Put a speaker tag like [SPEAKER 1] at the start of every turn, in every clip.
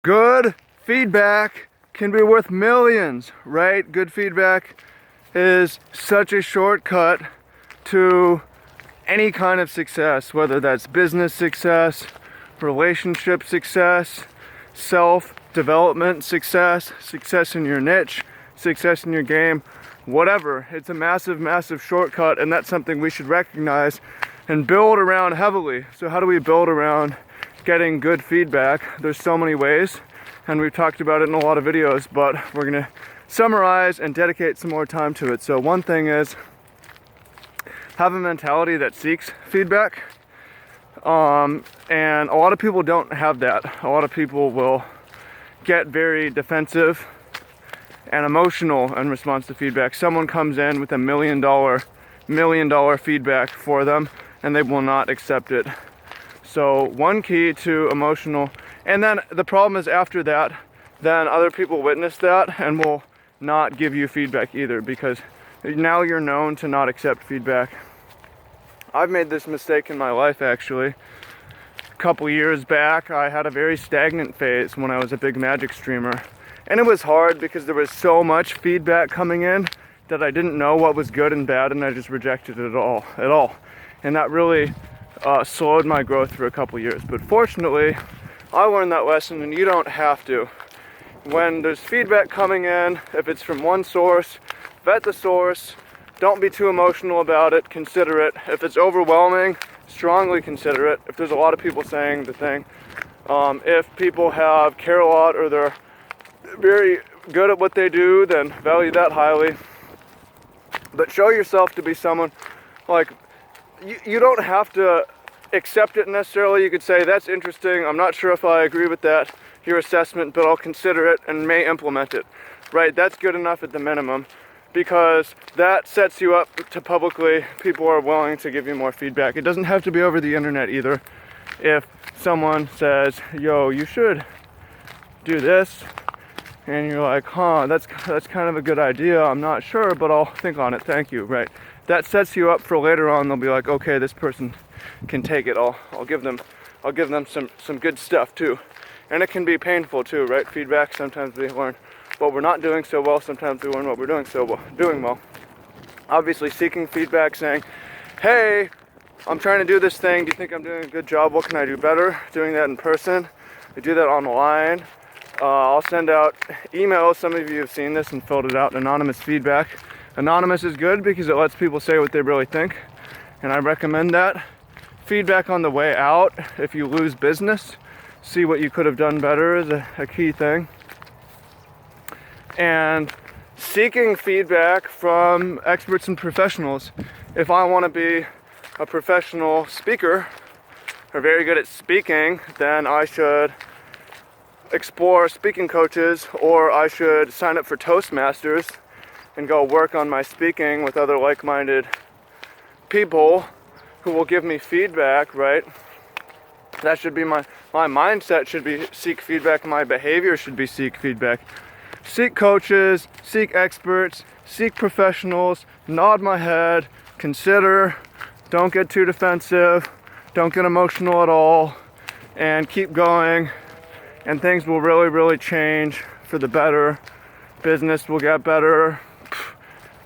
[SPEAKER 1] Good feedback can be worth millions, right? Good feedback is such a shortcut to any kind of success, whether that's business success, relationship success, self-development success, success in your niche, success in your game, whatever. It's a massive, massive shortcut, and that's something we should recognize and build around heavily. So how do we build around getting good feedback? There's so many ways, and we've talked about it in a lot of videos, but we're gonna summarize and dedicate some more time to it. So one thing is have a mentality that seeks feedback. And a lot of people don't have that. A lot of people will get very defensive and emotional in response to feedback. Someone comes in with $1 million feedback for them, and they will not accept it. So one key to emotional, and then the problem is after that, then other people witness that and will not give you feedback either, because now you're known to not accept feedback. I've made this mistake in my life actually. A couple years back, I had a very stagnant phase when I was a big Magic streamer. And it was hard because there was so much feedback coming in that I didn't know what was good and bad, and I just rejected it all. And that really slowed my growth for a couple years. But fortunately, I learned that lesson, and you don't have to. When there's feedback coming in, if it's from one source, vet the source. Don't be too emotional about it, consider it. If it's overwhelming, strongly consider it. If there's a lot of people saying the thing, if people care a lot or they're very good at what they do, then value that highly. But show yourself to be someone, like, you don't have to accept it necessarily. You could say, that's interesting, I'm not sure if I agree with that, your assessment, but I'll consider it and may implement it, right? That's good enough at the minimum, because that sets you up to publicly, people are willing to give you more feedback. It doesn't have to be over the internet either. If someone says, yo, you should do this, and you're like, that's kind of a good idea, I'm not sure, but I'll think on it, thank you, right? That sets you up for later on. They'll be like, okay, this person can take it, I'll give them some good stuff too. And it can be painful too, right? Feedback, sometimes we learn what we're not doing so well, sometimes we learn what we're doing well. Obviously seeking feedback, saying, hey, I'm trying to do this thing, do you think I'm doing a good job, what can I do better? Doing that in person, I do that online. I'll send out emails, some of you have seen this and filled it out, anonymous feedback. Anonymous is good because it lets people say what they really think, and I recommend that. Feedback on the way out, if you lose business, see what you could have done better is a key thing. And seeking feedback from experts and professionals. If I want to be a professional speaker or very good at speaking, then I should explore speaking coaches, or I should sign up for Toastmasters and go work on my speaking with other like-minded people who will give me feedback, right? That should be my mindset should be seek feedback, my behavior should be seek feedback. Seek coaches, seek experts, seek professionals, nod my head, consider, don't get too defensive, don't get emotional at all, and keep going, and things will really, really change for the better. Business will get better.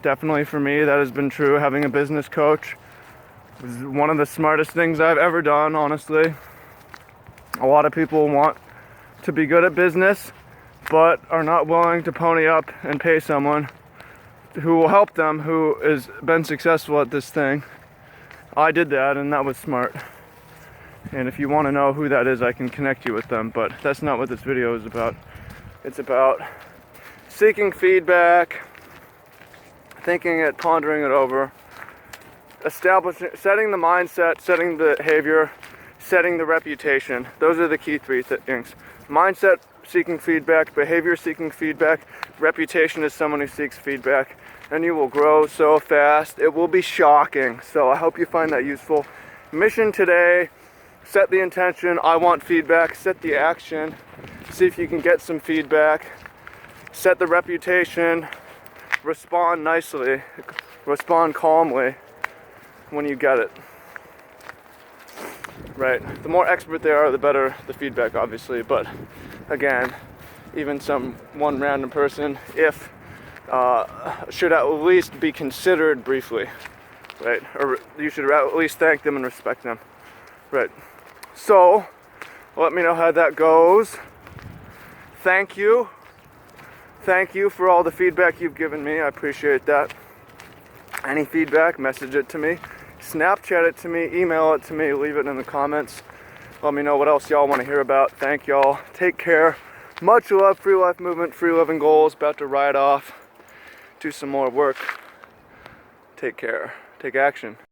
[SPEAKER 1] Definitely for me, that has been true. Having a business coach was one of the smartest things I've ever done, honestly. A lot of people want to be good at business, but are not willing to pony up and pay someone who will help them, who has been successful at this thing. I did that, and that was smart. And if you want to know who that is, I can connect you with them, but that's not what this video is about. It's about seeking feedback, thinking it, pondering it over, setting the mindset, setting the behavior, setting the reputation. Those are the key three things. Mindset, seeking feedback, behavior, seeking feedback, reputation is someone who seeks feedback, and you will grow so fast. It will be shocking. So I hope you find that useful. Mission today, set the intention, I want feedback, set the action, see if you can get some feedback, set the reputation, respond nicely, respond calmly when you get it. Right, the more expert they are, the better the feedback, obviously, but again, even one random person, if should at least be considered briefly, right? Or you should at least thank them and respect them, right? So let me know how that goes. Thank you for all the feedback you've given me. I appreciate that. Any feedback, message it to me, Snapchat it to me, email it to me, leave it in the comments. Let me know what else y'all want to hear about. Thank y'all. Take care. Much love. Free Life Movement, Free Living Goals. About to ride off, do some more work. Take care. Take action.